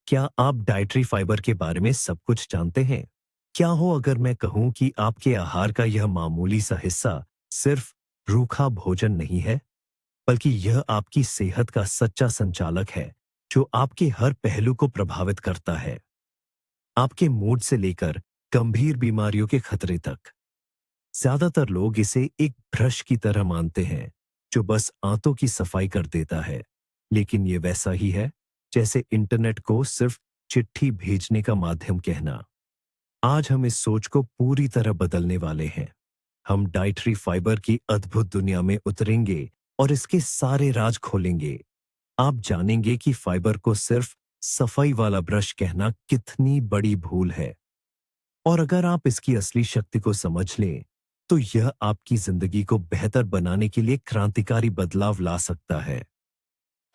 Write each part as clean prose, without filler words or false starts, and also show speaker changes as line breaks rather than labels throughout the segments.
क्या आप dietary fibre के बारे में सब कुछ जानते हैं? क्या हो अगर मैं कहूं कि आपके आहार का यह मामूली सा हिस्सा सिर्फ रूखा भोजन नहीं है, बल्कि यह आपकी सेहत का सच्चा संचालक है, जो आपके हर पहलू को प्रभावित करता है, आपके मूड से लेकर गंभीर बीमारियों के खतरे तक। ज्यादातर लोग इसे एक ब्रश की तरह मानते हैं, जो बस आंतों की सफाई कर देता है, लेकिन ये वैसा ही है जैसे इंटरनेट को सिर्फ चिट्ठी भेजने का माध्यम कहना। आज हम इस सोच को पूरी तरह बदलने वाले हैं। हम डाइटरी फाइबर की अद्भुत दुनिया में उतरेंगे और इसके सारे राज खोलेंगे। आप जानेंगे कि फाइबर को सिर्फ सफाई वाला ब्रश कहना कितनी बड़ी भूल है, और अगर आप इसकी असली शक्ति को समझ लें, तो यह आपकी जिंदगी को बेहतर बनाने के लिए क्रांतिकारी बदलाव ला सकता है।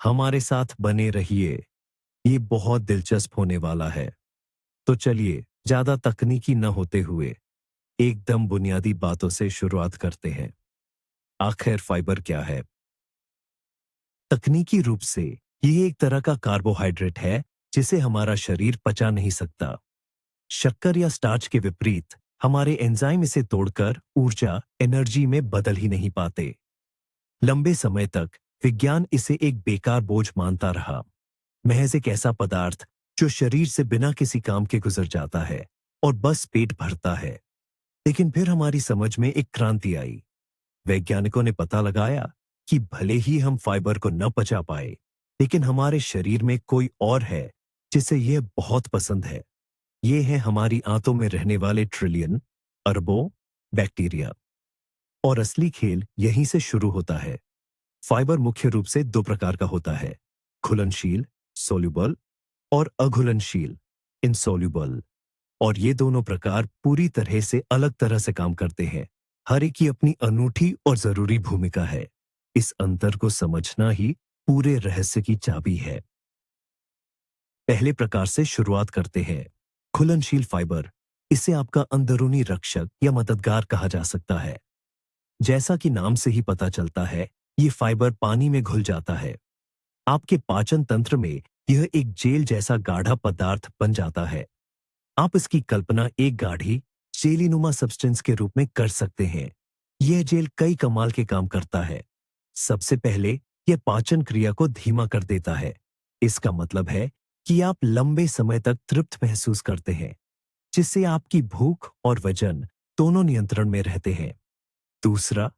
हमारे साथ बने रहिए, ये बहुत दिलचस्प होने वाला है। तो चलिए, ज्यादा तकनीकी न होते हुए एकदम बुनियादी बातों से शुरुआत करते हैं। आखिर फाइबर क्या है? तकनीकी रूप से ये एक तरह का कार्बोहाइड्रेट है जिसे हमारा शरीर पचा नहीं सकता। शक्कर या स्टार्च के विपरीत, हमारे एंजाइम इसे तोड़कर ऊर्जा एनर्जी में बदल ही नहीं पाते। लंबे समय तक विज्ञान इसे एक बेकार बोझ मानता रहा, महज एक ऐसा पदार्थ जो शरीर से बिना किसी काम के गुजर जाता है और बस पेट भरता है। लेकिन फिर हमारी समझ में एक क्रांति आई। वैज्ञानिकों ने पता लगाया कि भले ही हम फाइबर को न पचा पाए, लेकिन हमारे शरीर में कोई और है जिसे यह बहुत पसंद है। ये है हमारी आंतों में रहने वाले ट्रिलियन, अरबों बैक्टीरिया। और असली खेल यहीं से शुरू होता है। फाइबर मुख्य रूप से दो प्रकार का होता है: घुलनशील सोल्यूबल और अघुलनशील इनसोल्यूबल। और ये दोनों प्रकार पूरी तरह से अलग तरह से काम करते हैं। हर एक की अपनी अनूठी और जरूरी भूमिका है। इस अंतर को समझना ही पूरे रहस्य की चाबी है। पहले प्रकार से शुरुआत करते हैं, घुलनशील फाइबर। इसे आपका अंदरूनी रक्षक या मददगार कहा जा सकता है। जैसा कि नाम से ही पता चलता है, ये फाइबर पानी में घुल जाता है। आपके पाचन तंत्र में यह एक जेल जैसा गाढ़ा पदार्थ बन जाता है। आप इसकी कल्पना एक गाढ़ी जेलीनुमा सब्सटेंस के रूप में कर सकते हैं। यह जेल कई कमाल के काम करता है। सबसे पहले, यह पाचन क्रिया को धीमा कर देता है। इसका मतलब है कि आप लंबे समय तक तृप्त महसूस करते हैं, जिससे आपकी भूख और वजन दोनों नियंत्रण में रहते हैं। दूसरा,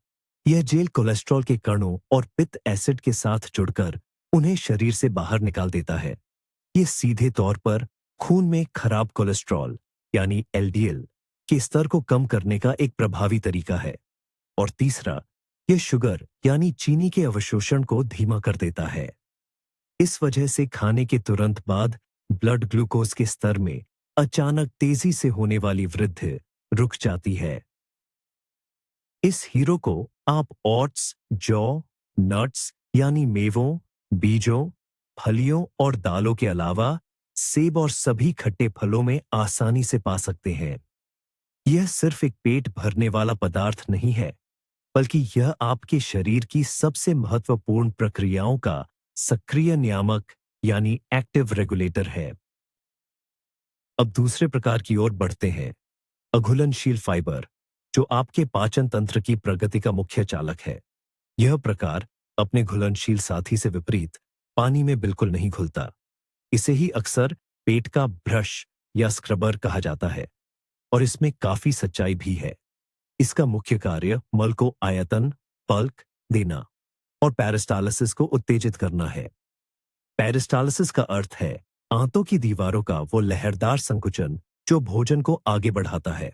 यह जेल कोलेस्ट्रॉल के कणों और पित्त एसिड के साथ जुड़कर उन्हें शरीर से बाहर निकाल देता है। ये सीधे तौर पर खून में खराब कोलेस्ट्रॉल यानी एलडीएल के स्तर को कम करने का एक प्रभावी तरीका है। और तीसरा, यह शुगर यानी चीनी के अवशोषण को धीमा कर देता है। इस वजह से खाने के तुरंत बाद ब्लड ग्लूकोज के स्तर में अचानक तेजी से होने वाली वृद्धि रुक जाती है। इस हीरो को आप ओट्स, जौ, नट्स यानी मेवों, बीजों, फलियों और दालों के अलावा सेब और सभी खट्टे फलों में आसानी से पा सकते हैं। यह सिर्फ एक पेट भरने वाला पदार्थ नहीं है, बल्कि यह आपके शरीर की सबसे महत्वपूर्ण प्रक्रियाओं का सक्रिय नियामक यानी एक्टिव रेगुलेटर है। अब दूसरे प्रकार की ओर बढ़ते हैं, अघुलनशील फाइबर, जो आपके पाचन तंत्र की प्रगति का मुख्य चालक है। यह प्रकार अपने घुलनशील साथी से विपरीत पानी में बिल्कुल नहीं घुलता। इसे ही अक्सर पेट का ब्रश या स्क्रबर कहा जाता है, और इसमें काफी सच्चाई भी है। इसका मुख्य कार्य मल को आयतन, पल्क देना और पेरिस्टालसिस को उत्तेजित करना है। पेरिस्टालसिस का अर्थ है आंतों की दीवारों का वो लहरदार संकुचन जो भोजन को आगे बढ़ाता है।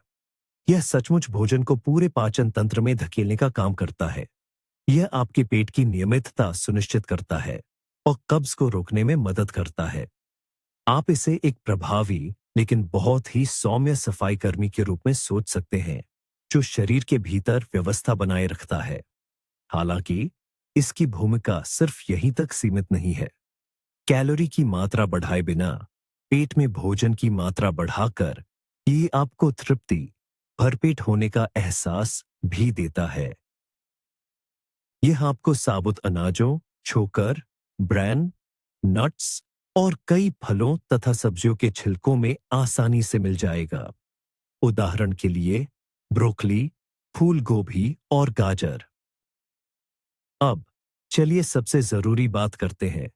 यह सचमुच भोजन को पूरे पाचन तंत्र में धकेलने का काम करता है। यह आपके पेट की नियमितता सुनिश्चित करता है और कब्ज को रोकने में मदद करता है। आप इसे एक प्रभावी लेकिन बहुत ही सौम्य सफाई कर्मी के रूप में सोच सकते हैं, जो शरीर के भीतर व्यवस्था बनाए रखता है। हालांकि इसकी भूमिका सिर्फ यहीं तक सीमित नहीं है। कैलोरी की मात्रा बढ़ाए बिना पेट में भोजन की मात्रा बढ़ाकर ये आपको तृप्ति, भरपेट होने का एहसास भी देता है। यह आपको साबुत अनाजों, छोकर, ब्रैन, नट्स और कई फलों तथा सब्जियों के छिलकों में आसानी से मिल जाएगा। उदाहरण के लिए ब्रोकली, फूल गोभी और गाजर। अब चलिए सबसे जरूरी बात करते हैं,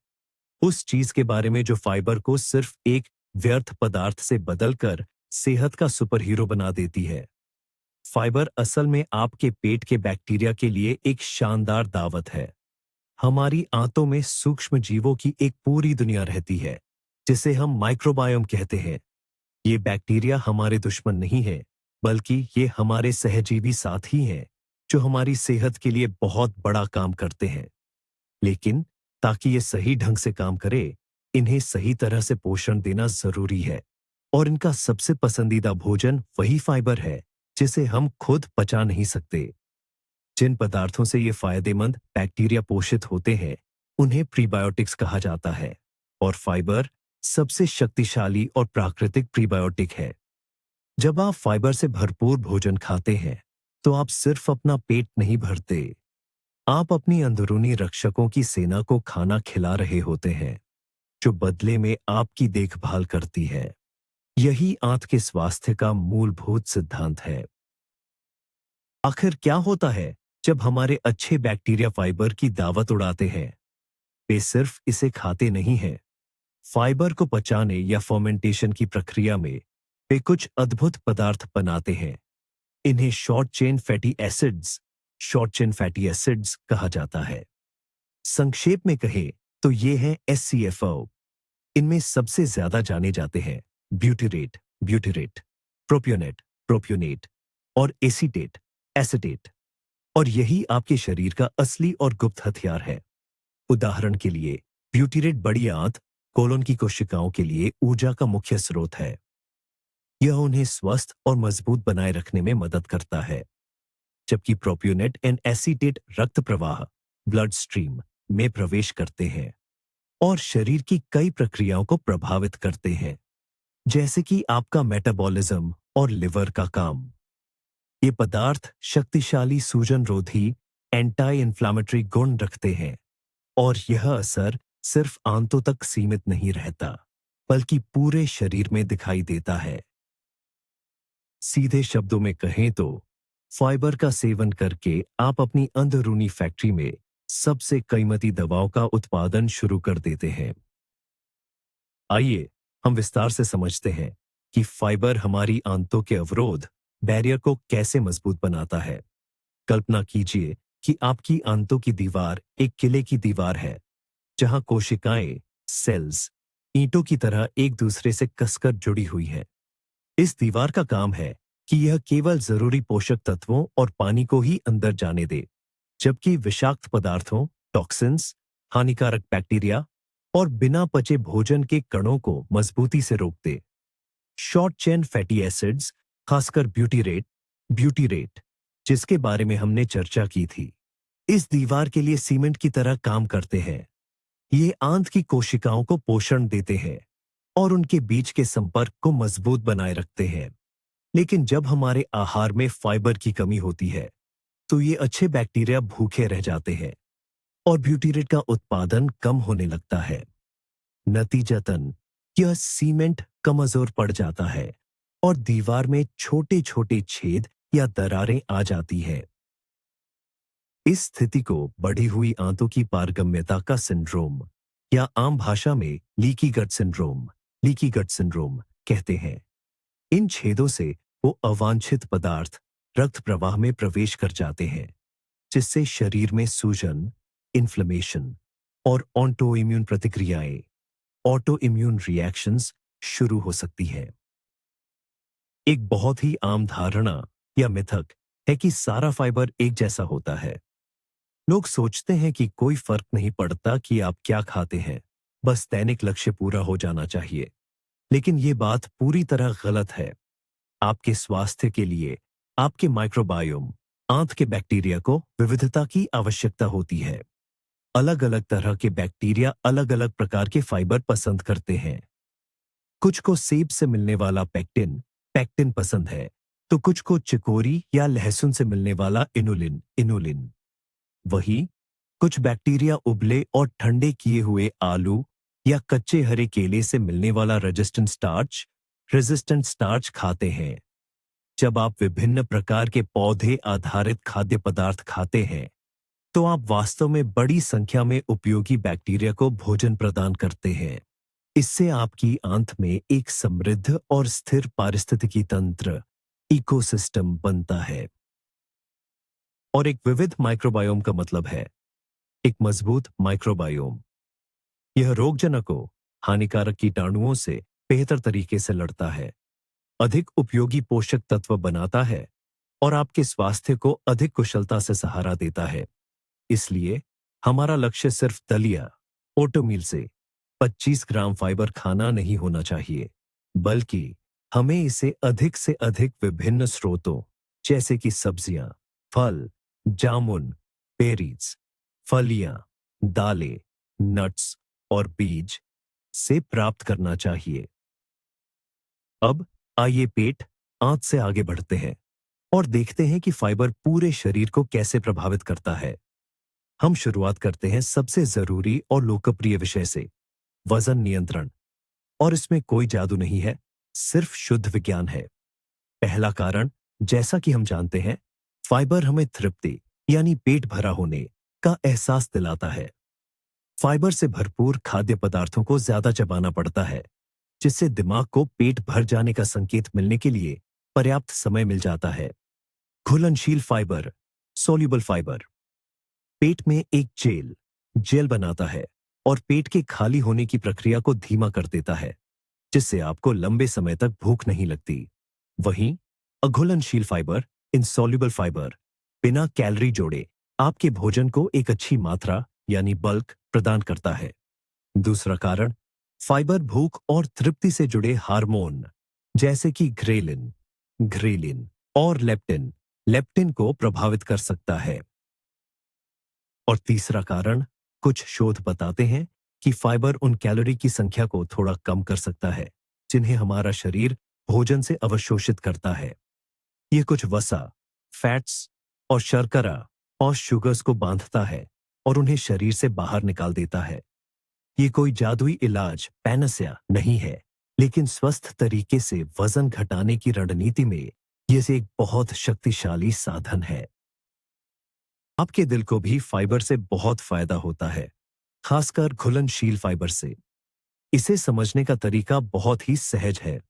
उस चीज के बारे में जो फाइबर को सिर्फ एक व्यर्थ पदार्थ से बदलकर सेहत का सुपर हीरो बना देती है। फाइबर असल में आपके पेट के बैक्टीरिया के लिए एक शानदार दावत है। हमारी आंतों में सूक्ष्म जीवों की एक पूरी दुनिया रहती है, जिसे हम माइक्रोबायोम कहते हैं। ये बैक्टीरिया हमारे दुश्मन नहीं है, बल्कि ये हमारे सहजीवी साथी हैं, जो हमारी सेहत के लिए बहुत बड़ा काम करते हैं। लेकिन ताकि ये सही ढंग से काम करे, इन्हें सही तरह से पोषण देना जरूरी है। और इनका सबसे पसंदीदा भोजन वही फाइबर है, जिसे हम खुद पचा नहीं सकते। जिन पदार्थों से ये फायदेमंद बैक्टीरिया पोषित होते हैं, उन्हें प्रीबायोटिक्स कहा जाता है। और फाइबर सबसे शक्तिशाली और प्राकृतिक प्रीबायोटिक है। जब आप फाइबर से भरपूर भोजन खाते हैं, तो आप सिर्फ अपना पेट नहीं भरते, आप अपनी अंदरूनी रक्षकों की सेना को खाना खिला रहे होते हैं, जो बदले में आपकी देखभाल करती है। यही आंत के स्वास्थ्य का मूलभूत सिद्धांत है। आखिर क्या होता है जब हमारे अच्छे बैक्टीरिया फाइबर की दावत उड़ाते हैं? वे सिर्फ इसे खाते नहीं हैं। फाइबर को पचाने या फर्मेंटेशन की प्रक्रिया में वे कुछ अद्भुत पदार्थ बनाते हैं। इन्हें शॉर्ट चेन फैटी एसिड्स कहा जाता है। संक्षेप में कहें तो ये हैं SCFO। इनमें सबसे ज्यादा जाने जाते हैं ब्यूटीरेट, प्रोपियोनेट और एसीटेट। और यही आपके शरीर का असली और गुप्त हथियार है। उदाहरण के लिए ब्यूटीरेट बड़ी आंत, कोलन की कोशिकाओं के लिए ऊर्जा का मुख्य स्रोत है। यह उन्हें स्वस्थ और मजबूत बनाए रखने में मदद करता है, जबकि प्रोपियोनेट एंड एसीटेट रक्त प्रवाह ब्लड स्ट्रीम में प्रवेश करते हैं और शरीर की कई प्रक्रियाओं को प्रभावित करते हैं, जैसे कि आपका मेटाबॉलिज्म और लिवर का काम। ये पदार्थ शक्तिशाली सूजन रोधी एंटी इन्फ्लामेटरी गुण रखते हैं और यह असर सिर्फ आंतों तक सीमित नहीं रहता, बल्कि पूरे शरीर में दिखाई देता है। सीधे शब्दों में कहें तो फाइबर का सेवन करके आप अपनी अंदरूनी फैक्ट्री में सबसे कीमती दवाओं का उत्पादन शुरू कर देते हैं। आइए हम विस्तार से समझते हैं कि फाइबर हमारी आंतों के अवरोध बैरियर को कैसे मजबूत बनाता है। कल्पना कीजिए कि आपकी आंतों की दीवार एक किले की दीवार है, जहां कोशिकाएं, सेल्स ईंटों की तरह एक दूसरे से कसकर जुड़ी हुई हैं। इस दीवार का काम है कि यह केवल जरूरी पोषक तत्वों और पानी को ही अंदर जाने दे, जबकि विषाक्त पदार्थों, टॉक्सिन्स, हानिकारक बैक्टीरिया और बिना पचे भोजन के कणों को मजबूती से रोक दे। शॉर्ट चेन फैटी एसिड्स, खासकर ब्यूटीरेट, जिसके बारे में हमने चर्चा की थी, इस दीवार के लिए सीमेंट की तरह काम करते हैं। ये आंत की कोशिकाओं को पोषण देते हैं और उनके बीच के संपर्क को मजबूत बनाए रखते हैं। लेकिन जब हमारे आहार में फाइबर की कमी होती है, तो ये अच्छे बैक्टीरिया भूखे रह जाते हैं और ब्यूटीरेट का उत्पादन कम होने लगता है। नतीजतन यह सीमेंट कमजोर पड़ जाता है और दीवार में छोटे छोटे छेद या दरारें आ जाती है। इस स्थिति को बढ़ी हुई आंतों की पारगम्यता का सिंड्रोम या आम भाषा में लीकी गट सिंड्रोम कहते हैं। इन छेदों से वो अवांछित पदार्थ रक्त प्रवाह में प्रवेश कर जाते हैं, जिससे शरीर में सूजन, इन्फ्लेमेशन और ऑटो इम्यून रिएक्शंस शुरू हो सकती है। एक बहुत ही आम धारणा या मिथक है कि सारा फाइबर एक जैसा होता है। लोग सोचते हैं कि कोई फर्क नहीं पड़ता कि आप क्या खाते हैं, बस दैनिक लक्ष्य पूरा हो जाना चाहिए। लेकिन ये बात पूरी तरह गलत है। आपके स्वास्थ्य के लिए आपके माइक्रोबायोम, आंत के बैक्टीरिया को विविधता की आवश्यकता होती है। अलग अलग तरह के बैक्टीरिया अलग अलग प्रकार के फाइबर पसंद करते हैं। कुछ को सेब से मिलने वाला पैक्टिन पसंद है, तो कुछ को चिकोरी या लहसुन से मिलने वाला इनुलिन। वहीं कुछ बैक्टीरिया उबले और ठंडे किए हुए आलू, या कच्चे हरे केले से मिलने वाला रेजिस्टेंट स्टार्च खाते हैं। जब आप विभिन्न प्रकार के पौधे आधारित खाद्य पदार्थ खाते हैं, तो आप वास्तव में बड़ी संख्या में उपयोगी बैक्टीरिया को भोजन प्रदान करते हैं। इससे आपकी आंत में एक समृद्ध और स्थिर पारिस्थितिकी तंत्र इकोसिस्टम बनता है। और एक विविध माइक्रोबायोम का मतलब है एक मजबूत माइक्रोबायोम। यह रोगजनकों, हानिकारक कीटाणुओं से बेहतर तरीके से लड़ता है, अधिक उपयोगी पोषक तत्व बनाता है और आपके स्वास्थ्य को अधिक कुशलता से सहारा देता है। इसलिए हमारा लक्ष्य सिर्फ दलिया, ओटमील से 25 ग्राम फाइबर खाना नहीं होना चाहिए, बल्कि हमें इसे अधिक से अधिक विभिन्न स्रोतों जैसे कि सब्जियां, फल, जामुन, बेरीज, फलियां, दालें, नट्स और बीज से प्राप्त करना चाहिए। अब आइए पेट, आंत से आगे बढ़ते हैं और देखते हैं कि फाइबर पूरे शरीर को कैसे प्रभावित करता है। हम शुरुआत करते हैं सबसे जरूरी और लोकप्रिय विषय से, वजन नियंत्रण। और इसमें कोई जादू नहीं है, सिर्फ शुद्ध विज्ञान है। पहला कारण, जैसा कि हम जानते हैं, फाइबर हमें तृप्ति यानी पेट भरा होने का एहसास दिलाता है। फाइबर से भरपूर खाद्य पदार्थों को ज्यादा चबाना पड़ता है, जिससे दिमाग को पेट भर जाने का संकेत मिलने के लिए पर्याप्त समय मिल जाता है। घुलनशील फाइबर, सोल्यूबल फाइबर, पेट में एक जेल बनाता है और पेट के खाली होने की प्रक्रिया को धीमा कर देता है, जिससे आपको लंबे समय तक भूख नहीं लगती। वहीं अघुलनशील फाइबर, इनसॉल्युबल फाइबर, बिना कैलोरी जोड़े आपके भोजन को एक अच्छी मात्रा यानी बल्क प्रदान करता है। दूसरा कारण, फाइबर भूख और तृप्ति से जुड़े हार्मोन जैसे कि घ्रेलिन और लेप्टिन को प्रभावित कर सकता है। और तीसरा कारण, कुछ शोध बताते हैं कि फाइबर उन कैलोरी की संख्या को थोड़ा कम कर सकता है जिन्हें हमारा शरीर भोजन से अवशोषित करता है। ये कुछ वसा, फैट्स और शर्करा और शुगर्स को बांधता है और उन्हें शरीर से बाहर निकाल देता है। ये कोई जादुई इलाज, पैनासिया नहीं है, लेकिन स्वस्थ तरीके से वजन घटाने की रणनीति में यह एक बहुत शक्तिशाली साधन है। आपके दिल को भी फाइबर से बहुत फायदा होता है, खासकर घुलनशील फाइबर से। इसे समझने का तरीका बहुत ही सहज है।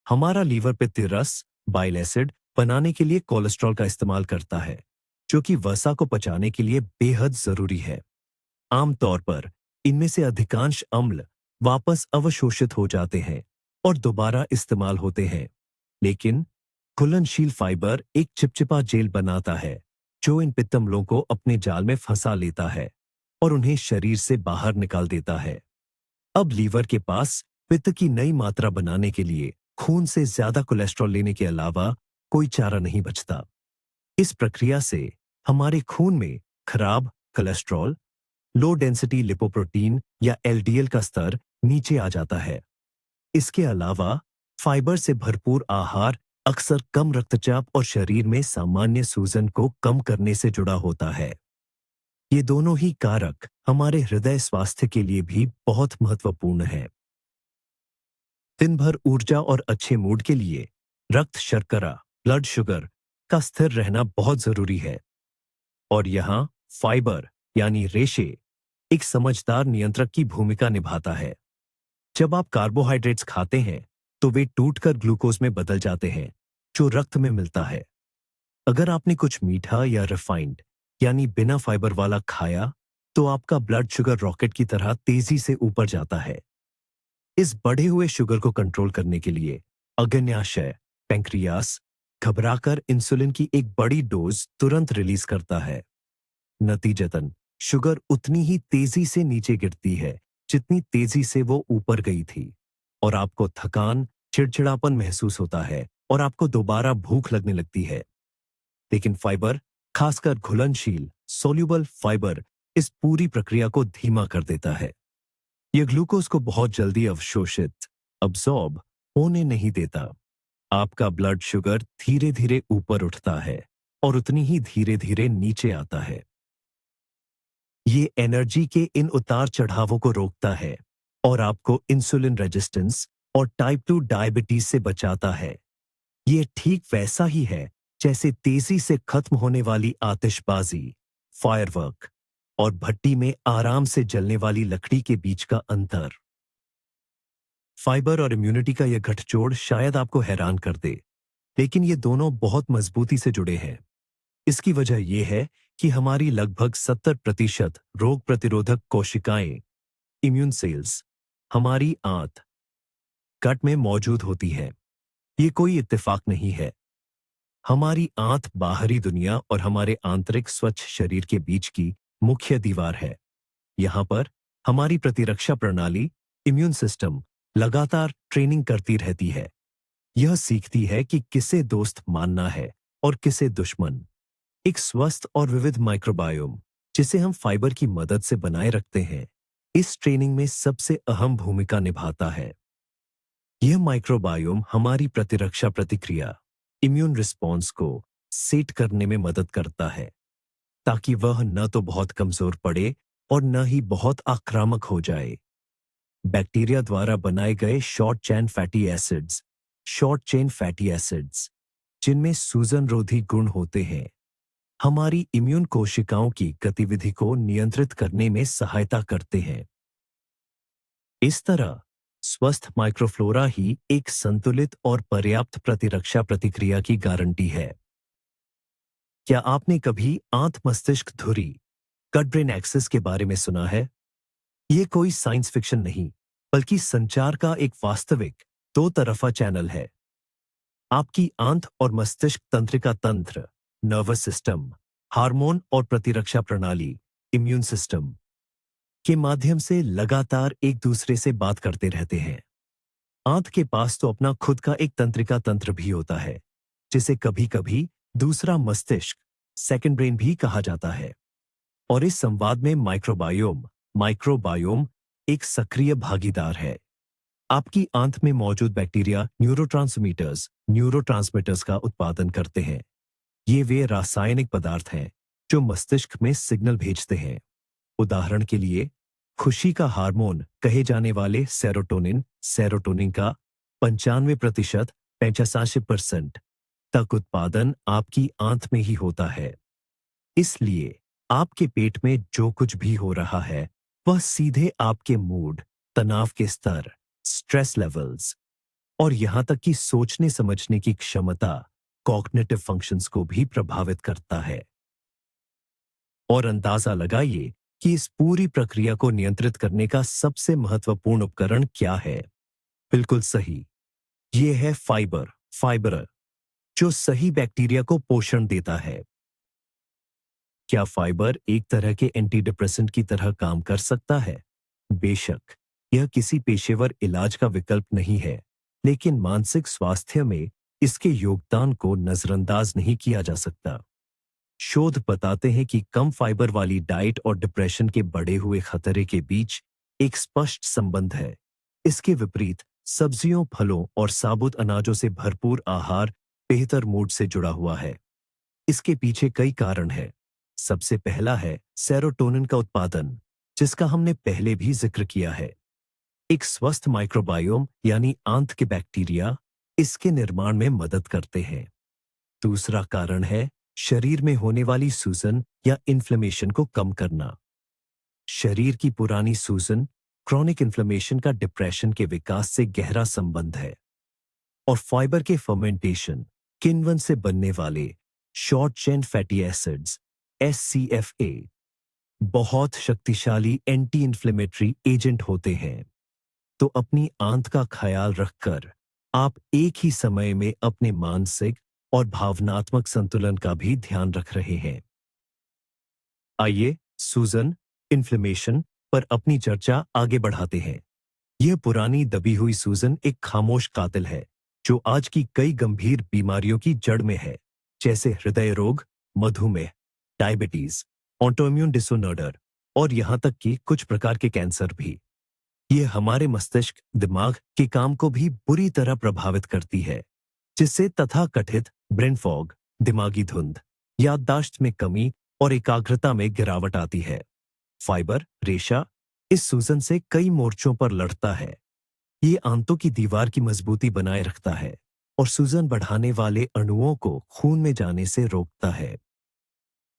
हमारा लीवर पित्त रस, बाइल एसिड बनाने के लिए कोलेस्ट्रॉल का इस्तेमाल करता है, जो कि वसा को पचाने के लिए बेहद जरूरी है। आमतौर पर इनमें से अधिकांश अम्ल वापस अवशोषित हो जाते हैं और दोबारा इस्तेमाल होते हैं, लेकिन घुलनशील फाइबर एक चिपचिपा जेल बनाता है जो इन पित्तअम्लों को अपने जाल में फंसा लेता है और उन्हें शरीर से बाहर निकाल देता है। अब लीवर के पास पित्त की नई मात्रा बनाने के लिए खून से ज्यादा कोलेस्ट्रॉल लेने के अलावा कोई चारा नहीं बचता। इस प्रक्रिया से हमारे खून में खराब कोलेस्ट्रॉल, लो डेंसिटी लिपोप्रोटीन या एलडीएल का स्तर नीचे आ जाता है। इसके अलावा फाइबर से भरपूर आहार अक्सर कम रक्तचाप और शरीर में सामान्य सूजन को कम करने से जुड़ा होता है। ये दोनों ही कारक हमारे हृदय स्वास्थ्य के लिए भी बहुत महत्वपूर्ण है। दिन भर ऊर्जा और अच्छे मूड के लिए रक्त शर्करा, ब्लड शुगर का स्थिर रहना बहुत जरूरी है। और यहाँ फाइबर यानी रेशे एक समझदार नियंत्रक की भूमिका निभाता है। जब आप कार्बोहाइड्रेट्स खाते हैं तो वे टूटकर ग्लूकोज में बदल जाते हैं, जो रक्त में मिलता है। अगर आपने कुछ मीठा या रिफाइंड यानी बिना फाइबर वाला खाया, तो आपका ब्लड शुगर रॉकेट की तरह तेजी से ऊपर जाता है। इस बढ़े हुए शुगर को कंट्रोल करने के लिए अग्न्याशय, पैंक्रियास घबराकर इंसुलिन की एक बड़ी डोज तुरंत रिलीज करता है। नतीजतन शुगर उतनी ही तेजी से नीचे गिरती है जितनी तेजी से वो ऊपर गई थी, और आपको थकान, चिड़चिड़ापन महसूस होता है और आपको दोबारा भूख लगने लगती है। लेकिन फाइबर, खासकर घुलनशील सोल्यूबल फाइबर, इस पूरी प्रक्रिया को धीमा कर देता है। यह ग्लूकोज को बहुत जल्दी अब्सॉर्ब होने नहीं देता। आपका ब्लड शुगर धीरे धीरे ऊपर उठता है और उतनी ही धीरे धीरे नीचे आता है। ये एनर्जी के इन उतार चढ़ावों को रोकता है और आपको इंसुलिन रेजिस्टेंस और टाइप 2 डायबिटीज से बचाता है। ये ठीक वैसा ही है जैसे तेजी से खत्म होने वाली आतिशबाजी, फायरवर्क और भट्टी में आराम से जलने वाली लकड़ी के बीच का अंतर। फाइबर और इम्यूनिटी का यह गठजोड़ शायद आपको हैरान कर दे, लेकिन ये दोनों बहुत मजबूती से जुड़े हैं। इसकी वजह यह है कि हमारी लगभग 70% रोग प्रतिरोधक कोशिकाएं, इम्यून सेल्स, हमारी आंत, गट में मौजूद होती हैं। ये कोई इत्तेफाक नहीं है। हमारी आंत बाहरी दुनिया और हमारे आंतरिक स्वच्छ शरीर के बीच की मुख्य दीवार है। यहाँ पर हमारी प्रतिरक्षा प्रणाली, इम्यून सिस्टम, लगातार ट्रेनिंग करती रहती है। यह सीखती है कि किसे दोस्त मानना है और किसे दुश्मन। एक स्वस्थ और विविध माइक्रोबायोम, जिसे हम फाइबर की मदद से बनाए रखते हैं, इस ट्रेनिंग में सबसे अहम भूमिका निभाता है। यह माइक्रोबायोम हमारी प्रतिरक्षा प्रतिक्रिया, इम्यून रिस्पॉन्स को सेट करने में मदद करता है, ताकि वह न तो बहुत कमजोर पड़े और न ही बहुत आक्रामक हो जाए। बैक्टीरिया द्वारा बनाए गए शॉर्ट चेन फैटी एसिड्स, जिनमें सूजन रोधी गुण होते हैं, हमारी इम्यून कोशिकाओं की गतिविधि को नियंत्रित करने में सहायता करते हैं। इस तरह स्वस्थ माइक्रोफ्लोरा ही एक संतुलित और पर्याप्त प्रतिरक्षा प्रतिक्रिया की गारंटी है। क्या आपने कभी आंत मस्तिष्क धुरी, गट ब्रेन एक्सिस के बारे में सुना है? यह कोई साइंस फिक्शन नहीं, बल्कि संचार का एक वास्तविक दो तरफा चैनल है। आपकी आंत और मस्तिष्क तंत्रिका तंत्र, नर्वस सिस्टम, हार्मोन और प्रतिरक्षा प्रणाली, इम्यून सिस्टम के माध्यम से लगातार एक दूसरे से बात करते रहते हैं। आंत के पास तो अपना खुद का एक तंत्रिका तंत्र भी होता है, जिसे कभी कभी दूसरा मस्तिष्क, सेकंड ब्रेन भी कहा जाता है। और इस संवाद में माइक्रोबायोम एक सक्रिय भागीदार है। आपकी आंत में मौजूद बैक्टीरिया न्यूरोट्रांसमीटर्स का उत्पादन करते हैं। ये वे रासायनिक पदार्थ हैं जो मस्तिष्क में सिग्नल भेजते हैं। उदाहरण के लिए, खुशी का हार्मोन कहे जाने वाले सेरोटोनिन का 95% 85% तक उत्पादन आपकी आंत में ही होता है। इसलिए आपके पेट में जो कुछ भी हो रहा है, वह सीधे आपके मूड, तनाव के स्तर, स्ट्रेस लेवल्स और यहां तक कि सोचने समझने की क्षमता, कॉग्निटिव फंक्शंस को भी प्रभावित करता है। और अंदाजा लगाइए कि इस पूरी प्रक्रिया को नियंत्रित करने का सबसे महत्वपूर्ण उपकरण क्या है? बिल्कुल सही, यह है फाइबर, जो सही बैक्टीरिया को पोषण देता है। क्या फाइबर एक तरह के एंटी डिप्रेसेंट की तरह काम कर सकता है? बेशक, यह किसी पेशेवर इलाज का विकल्प नहीं है, लेकिन मानसिक स्वास्थ्य में इसके योगदान को नजरअंदाज नहीं किया जा सकता। शोध बताते हैं कि कम फाइबर वाली डाइट और डिप्रेशन के बढ़े हुए खतरे के बीच एक स्पष्ट संबंध है। इसके विपरीत, सब्जियों, फलों और साबुत अनाजों से भरपूर आहार बेहतर मूड से जुड़ा हुआ है। इसके पीछे कई कारण हैं। सबसे पहला है सेरोटोनिन का उत्पादन, जिसका हमने पहले भी जिक्र किया है। एक स्वस्थ माइक्रोबायोम यानी आंत के बैक्टीरिया इसके निर्माण में मदद करते हैं। दूसरा कारण है शरीर में होने वाली सूजन या इन्फ्लेमेशन को कम करना। शरीर की पुरानी सूजन, क्रॉनिक इन्फ्लेमेशन का डिप्रेशन के विकास से गहरा संबंध है। और फाइबर के फर्मेंटेशन, किण्वन से बनने वाले short chain fatty acids SCFA बहुत शक्तिशाली एंटी इन्फ्लेमेटरी एजेंट होते हैं। तो अपनी आंत का ख्याल रखकर आप एक ही समय में अपने मानसिक और भावनात्मक संतुलन का भी ध्यान रख रहे हैं। आइए सूजन, इन्फ्लेमेशन पर अपनी चर्चा आगे बढ़ाते हैं। यह पुरानी दबी हुई सूजन एक खामोश कातिल है, जो आज की कई गंभीर बीमारियों की जड़ में है, जैसे हृदय रोग, मधुमेह, डायबिटीज, ऑटोइम्यून डिसऑर्डर और यहां तक कि कुछ प्रकार के कैंसर भी। यह हमारे मस्तिष्क, दिमाग के काम को भी बुरी तरह प्रभावित करती है, जिससे तथाकथित ब्रेन फॉग, दिमागी धुंध, याददाश्त में कमी और एकाग्रता में गिरावट आती है। फाइबर, रेशा इस सूजन से कई मोर्चों पर लड़ता है। ये आंतों की दीवार की मजबूती बनाए रखता है और सूजन बढ़ाने वाले अणुओं को खून में जाने से रोकता है।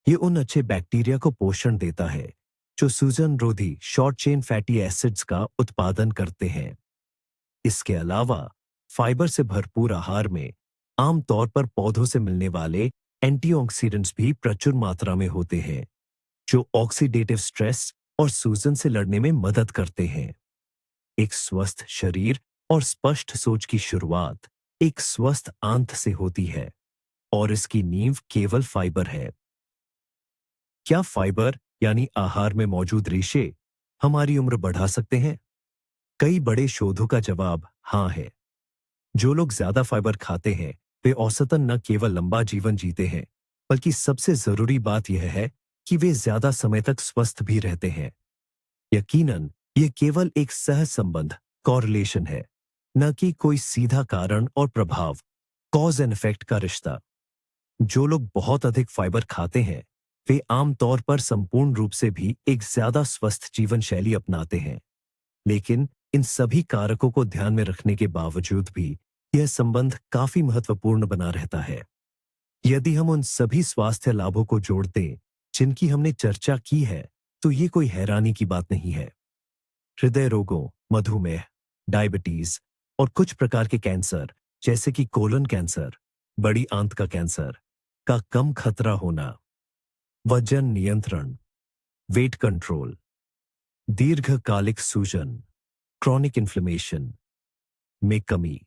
ये उन अच्छे बैक्टीरिया को पोषण देता है जो सूजन रोधी शॉर्ट चेन फैटी एसिड्स का उत्पादन करते हैं। इसके अलावा फाइबर से भरपूर आहार में आमतौर पर पौधों से मिलने वाले एंटीऑक्सीडेंट्स भी प्रचुर मात्रा में होते हैं जो ऑक्सीडेटिव स्ट्रेस और सूजन से लड़ने में मदद करते हैं। एक स्वस्थ शरीर और स्पष्ट सोच की शुरुआत एक स्वस्थ आंत से होती है और इसकी नींव केवल फाइबर है। क्या फाइबर यानी आहार में मौजूद रेशे हमारी उम्र बढ़ा सकते हैं? कई बड़े शोधों का जवाब हाँ है। जो लोग ज्यादा फाइबर खाते हैं वे औसतन न केवल लंबा जीवन जीते हैं बल्कि सबसे जरूरी बात यह है कि वे ज्यादा समय तक स्वस्थ भी रहते हैं। यकीनन ये केवल एक सह संबंध कॉरिलेशन है, न कि कोई सीधा कारण और प्रभाव कॉज एंड इफेक्ट का रिश्ता। जो लोग बहुत अधिक फाइबर खाते हैं वे आमतौर पर संपूर्ण रूप से भी एक ज्यादा स्वस्थ जीवन शैली अपनाते हैं। लेकिन इन सभी कारकों को ध्यान में रखने के बावजूद भी यह संबंध काफी महत्वपूर्ण बना रहता है। यदि हम उन सभी स्वास्थ्य लाभों को जोड़ दें जिनकी हमने चर्चा की है तो ये कोई हैरानी की बात नहीं है। हृदय रोगों, मधुमेह, डायबिटीज और कुछ प्रकार के कैंसर जैसे कि कोलन कैंसर, बड़ी आंत का कैंसर का कम खतरा होना, वजन नियंत्रण, वेट कंट्रोल, दीर्घकालिक सूजन, क्रॉनिक इन्फ्लेमेशन में कमी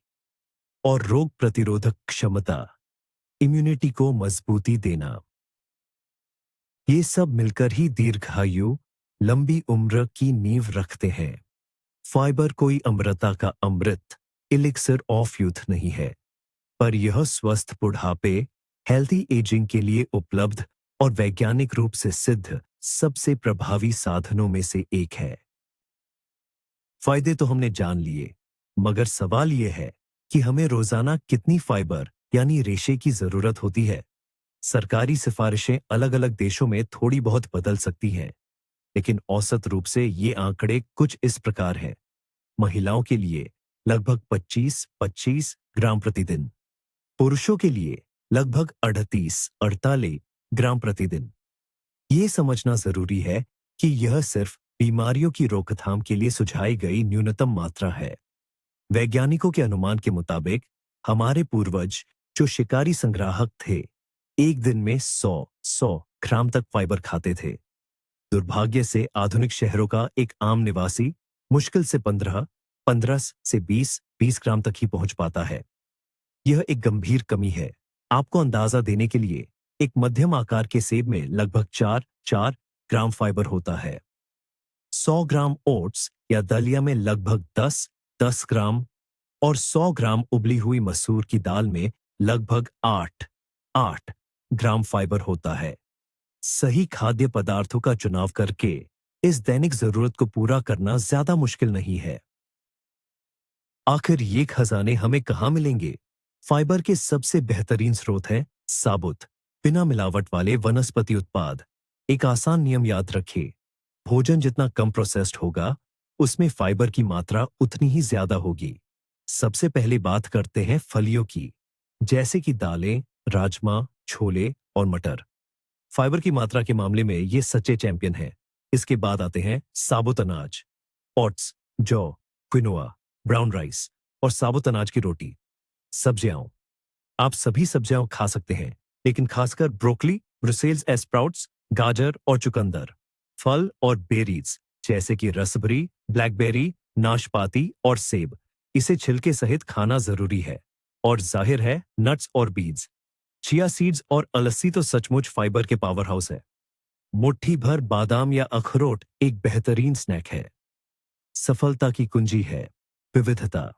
और रोग प्रतिरोधक क्षमता, इम्यूनिटी को मजबूती देना, ये सब मिलकर ही दीर्घायु, लंबी उम्र की नींव रखते हैं। फाइबर कोई अमृता का अमृत, इलिक्सर ऑफ यूथ नहीं है, पर यह स्वस्थ बुढ़ापे, हेल्थी एजिंग के लिए उपलब्ध और वैज्ञानिक रूप से सिद्ध सबसे प्रभावी साधनों में से एक है। फायदे तो हमने जान लिए, मगर सवाल यह है कि हमें रोजाना कितनी फाइबर यानी रेशे की जरूरत होती है। सरकारी सिफारिशें अलग अलग देशों में थोड़ी बहुत बदल सकती हैं, लेकिन औसत रूप से ये आंकड़े कुछ इस प्रकार हैं। महिलाओं के लिए लगभग 25-25 ग्राम प्रतिदिन, पुरुषों के लिए लगभग 38-48 ग्राम प्रतिदिन। ये समझना जरूरी है कि यह सिर्फ बीमारियों की रोकथाम के लिए सुझाई गई न्यूनतम मात्रा है। वैज्ञानिकों के अनुमान के मुताबिक हमारे पूर्वज जो शिकारी संग्राहक थे एक दिन में 100 ग्राम तक फाइबर खाते थे। दुर्भाग्य से आधुनिक शहरों का एक आम निवासी मुश्किल से 15 से 20 ग्राम तक ही पहुंच पाता है। यह एक गंभीर कमी है। आपको अंदाजा देने के लिए एक मध्यम आकार के सेब में लगभग 4 ग्राम फाइबर होता है। 100 ग्राम ओट्स या दलिया में लगभग 10 ग्राम और 100 ग्राम उबली हुई मसूर की दाल में लगभग 8 ग्राम फाइबर होता है। सही खाद्य पदार्थों का चुनाव करके इस दैनिक जरूरत को पूरा करना ज्यादा मुश्किल नहीं है। आखिर ये खजाने हमें कहां मिलेंगे? फाइबर के सबसे बेहतरीन स्रोत हैं साबुत, बिना मिलावट वाले वनस्पति उत्पाद। एक आसान नियम याद रखें, भोजन जितना कम प्रोसेस्ड होगा उसमें फाइबर की मात्रा उतनी ही ज्यादा होगी। सबसे पहले बात करते हैं फलियों की, जैसे कि दालें, राजमा, छोले और मटर। फाइबर की मात्रा के मामले में ये सच्चे चैंपियन हैं। इसके बाद आते हैं साबुत अनाज, ओट्स, जौ, क्विनोआ, ब्राउन राइस और साबुत अनाज की रोटी। सब्जियां, आप सभी सब्जियां खा सकते हैं, लेकिन खासकर ब्रोकली, ब्रुसेल्स स्प्राउट्स, गाजर और चुकंदर। फल और बेरीज जैसे कि रसभरी, ब्लैकबेरी, नाशपाती और सेब, इसे छिलके सहित खाना जरूरी है। और जाहिर है नट्स और बीज, चिया सीड्स और अलसी तो सचमुच फाइबर के पावर हाउस है। मुट्ठी भर बादाम या अखरोट एक बेहतरीन स्नैक है। सफलता की कुंजी है विविधता।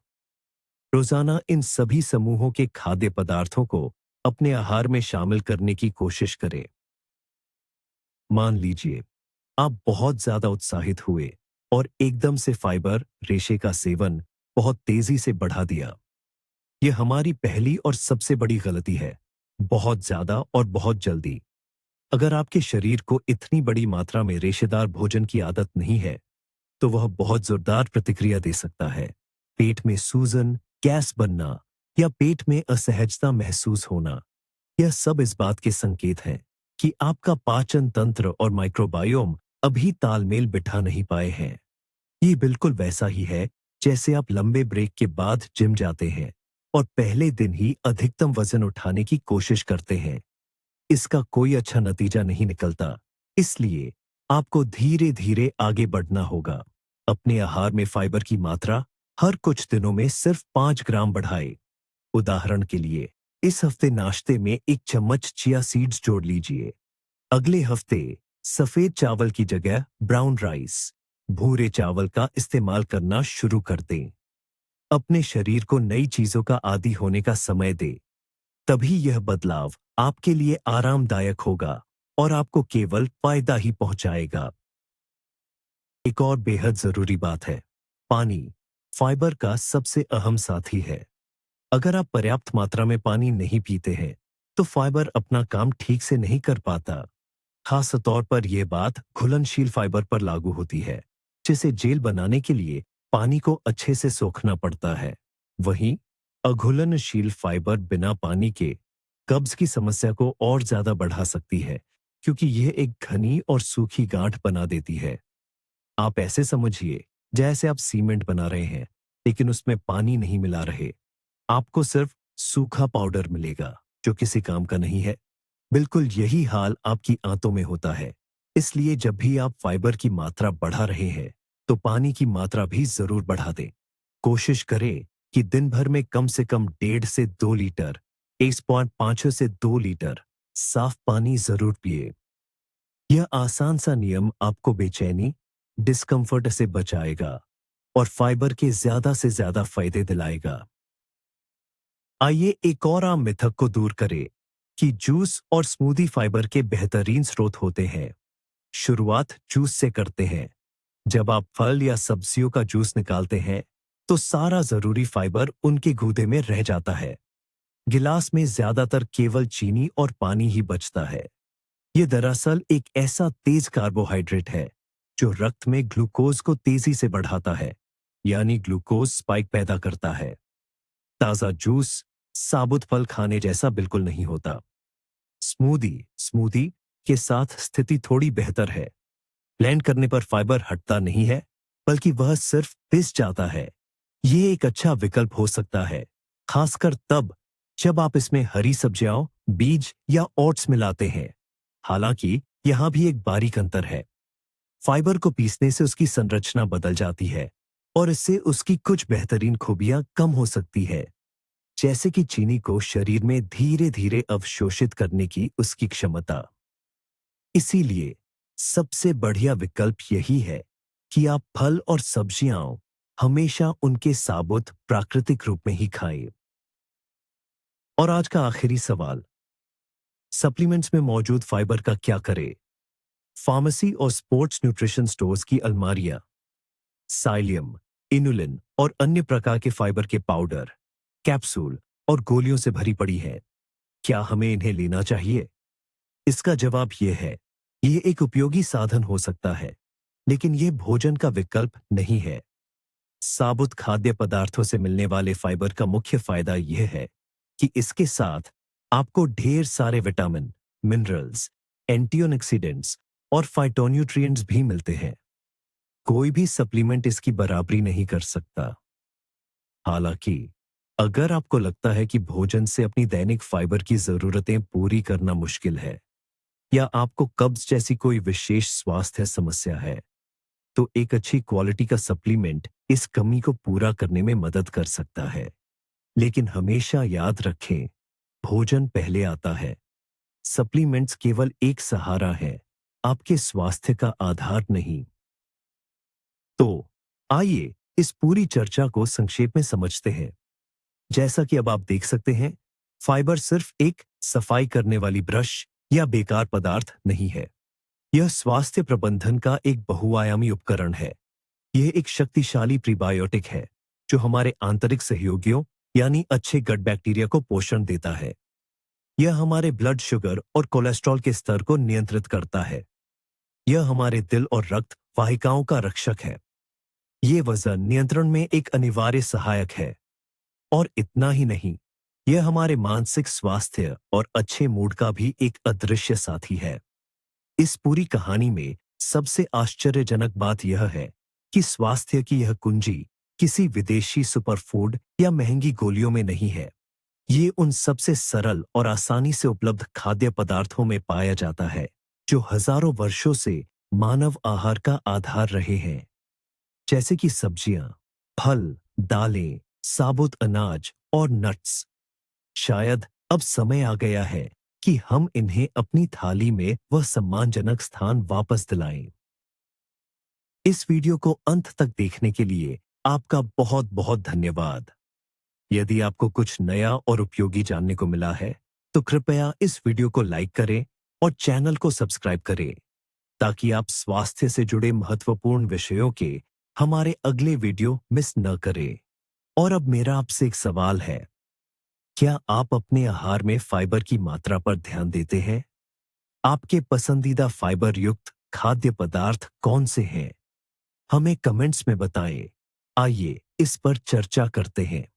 रोजाना इन सभी समूहों के खाद्य पदार्थों को अपने आहार में शामिल करने की कोशिश करें। मान लीजिए आप बहुत ज्यादा उत्साहित हुए और एकदम से फाइबर रेशे का सेवन बहुत तेजी से बढ़ा दिया। यह हमारी पहली और सबसे बड़ी गलती है, बहुत ज्यादा और बहुत जल्दी। अगर आपके शरीर को इतनी बड़ी मात्रा में रेशेदार भोजन की आदत नहीं है तो वह बहुत जोरदार प्रतिक्रिया दे सकता है। पेट में सूजन, गैस बनना या पेट में असहजता महसूस होना, यह सब इस बात के संकेत हैं कि आपका पाचन तंत्र और माइक्रोबायोम अभी तालमेल बिठा नहीं पाए हैं। ये बिल्कुल वैसा ही है जैसे आप लंबे ब्रेक के बाद जिम जाते हैं और पहले दिन ही अधिकतम वजन उठाने की कोशिश करते हैं। इसका कोई अच्छा नतीजा नहीं निकलता। इसलिए आपको धीरे धीरे आगे बढ़ना होगा। अपने आहार में फाइबर की मात्रा हर कुछ दिनों में सिर्फ 5 ग्राम बढ़ाए। उदाहरण के लिए, इस हफ्ते नाश्ते में 1 चम्मच चिया सीड्स जोड़ लीजिए। अगले हफ्ते सफेद चावल की जगह ब्राउन राइस, भूरे चावल का इस्तेमाल करना शुरू कर दें। अपने शरीर को नई चीजों का आदी होने का समय दें। तभी यह बदलाव आपके लिए आरामदायक होगा और आपको केवल फायदा ही पहुंचाएगा। एक और बेहद जरूरी बात है, पानी फाइबर का सबसे अहम साथी है। अगर आप पर्याप्त मात्रा में पानी नहीं पीते हैं, तो फाइबर अपना काम ठीक से नहीं कर पाता। खास तौर पर यह बात घुलनशील फाइबर पर लागू होती है, जिसे जेल बनाने के लिए पानी को अच्छे से सोखना पड़ता है। वहीं अघुलनशील फाइबर बिना पानी के कब्ज की समस्या को और ज्यादा बढ़ा सकती है, क्योंकि यह एक घनी और सूखी गांठ बना देती है। आप ऐसे समझिए जैसे आप सीमेंट बना रहे हैं, लेकिन उसमें पानी नहीं मिला रहे। आपको सिर्फ सूखा पाउडर मिलेगा, जो किसी काम का नहीं है। बिल्कुल यही हाल आपकी आंतों में होता है। इसलिए जब भी आप फाइबर की मात्रा बढ़ा रहे हैं, तो पानी की मात्रा भी जरूर बढ़ा दें। कोशिश करें कि दिन भर में कम से कम 1.5 से 2 लीटर, 1.5 से 2 लीटर साफ पानी जरूर पिए। यह आसान सा नियम आपको बेचैनी, डिस्कंफर्ट से बचाएगा और फाइबर के ज्यादा से ज्यादा फायदे दिलाएगा। आइए एक और आम मिथक को दूर करें कि जूस और स्मूदी फाइबर के बेहतरीन स्रोत होते हैं। शुरुआत जूस से करते हैं। जब आप फल या सब्जियों का जूस निकालते हैं, तो सारा जरूरी फाइबर उनके गूदे में रह जाता है। गिलास में ज्यादातर केवल चीनी और पानी ही बचता है। ये दरअसल एक ऐसा तेज कार्बोहाइड्रेट है जो रक्त में ग्लूकोज को तेजी से बढ़ाता है, यानी ग्लूकोज स्पाइक पैदा करता है। ताजा जूस साबुत फल खाने जैसा बिल्कुल नहीं होता। स्मूदी के साथ स्थिति थोड़ी बेहतर है। ब्लेंड करने पर फाइबर हटता नहीं है, बल्कि वह सिर्फ पिस जाता है। ये एक अच्छा विकल्प हो सकता है, खासकर तब जब आप इसमें हरी सब्जियां, बीज या ओट्स मिलाते हैं। हालांकि यहां भी एक बारीक अंतर है। फाइबर को पीसने से उसकी संरचना बदल जाती है और इससे उसकी कुछ बेहतरीन खूबियां कम हो सकती है, जैसे कि चीनी को शरीर में धीरे धीरे अवशोषित करने की उसकी क्षमता। इसीलिए सबसे बढ़िया विकल्प यही है कि आप फल और सब्जियां हमेशा उनके साबुत प्राकृतिक रूप में ही खाएं। और आज का आखिरी सवाल, सप्लीमेंट्स में मौजूद फाइबर का क्या करें? फार्मेसी और स्पोर्ट्स न्यूट्रिशन स्टोर्स की अलमारियां साइलियम, इनुलिन और अन्य प्रकार के फाइबर के पाउडर, कैप्सूल और गोलियों से भरी पड़ी है। क्या हमें इन्हें लेना चाहिए? इसका जवाब यह है, यह एक उपयोगी साधन हो सकता है, लेकिन यह भोजन का विकल्प नहीं है। साबुत खाद्य पदार्थों से मिलने वाले फाइबर का मुख्य फायदा यह है कि इसके साथ आपको ढेर सारे विटामिन, मिनरल्स, एंटीऑक्सीडेंट्स और फाइटोन्यूट्रिएंट्स भी मिलते हैं। कोई भी सप्लीमेंट इसकी बराबरी नहीं कर सकता। हालांकि अगर आपको लगता है कि भोजन से अपनी दैनिक फाइबर की जरूरतें पूरी करना मुश्किल है, या आपको कब्ज जैसी कोई विशेष स्वास्थ्य समस्या है, तो एक अच्छी क्वालिटी का सप्लीमेंट इस कमी को पूरा करने में मदद कर सकता है। लेकिन हमेशा याद रखें, भोजन पहले आता है। सप्लीमेंट्स केवल एक सहारा है, आपके स्वास्थ्य का आधार नहीं। तो आइए इस पूरी चर्चा को संक्षेप में समझते हैं। जैसा कि अब आप देख सकते हैं, फाइबर सिर्फ एक सफाई करने वाली ब्रश या बेकार पदार्थ नहीं है। यह स्वास्थ्य प्रबंधन का एक बहुआयामी उपकरण है। यह एक शक्तिशाली प्रीबायोटिक है जो हमारे आंतरिक सहयोगियों यानी अच्छे गट बैक्टीरिया को पोषण देता है। यह हमारे ब्लड शुगर और कोलेस्ट्रॉल के स्तर को नियंत्रित करता है। यह हमारे दिल और रक्त वाहिकाओं का रक्षक है। ये वजन नियंत्रण में एक अनिवार्य सहायक है। और इतना ही नहीं, यह हमारे मानसिक स्वास्थ्य और अच्छे मूड का भी एक अदृश्य साथी है। इस पूरी कहानी में सबसे आश्चर्यजनक बात यह है कि स्वास्थ्य की यह कुंजी किसी विदेशी सुपरफूड या महंगी गोलियों में नहीं है। ये उन सबसे सरल और आसानी से उपलब्ध खाद्य पदार्थों में पाया जाता है, जो हजारों वर्षों से मानव आहार का आधार रहे हैं। जैसे कि सब्जियां, फल, दालें, साबुत अनाज और नट्स। शायद अब समय आ गया है कि हम इन्हें अपनी थाली में वह सम्मानजनक स्थान वापस दिलाएं। इस वीडियो को अंत तक देखने के लिए आपका बहुत बहुत धन्यवाद। यदि आपको कुछ नया और उपयोगी जानने को मिला है, तो कृपया इस वीडियो को लाइक करें और चैनल को सब्सक्राइब करें, ताकि आप स्वास्थ्य से जुड़े महत्वपूर्ण विषयों के हमारे अगले वीडियो मिस न करें। और अब मेरा आपसे एक सवाल है, क्या आप अपने आहार में फाइबर की मात्रा पर ध्यान देते हैं? आपके पसंदीदा फाइबर युक्त खाद्य पदार्थ कौन से हैं? हमें कमेंट्स में बताएं। आइए इस पर चर्चा करते हैं।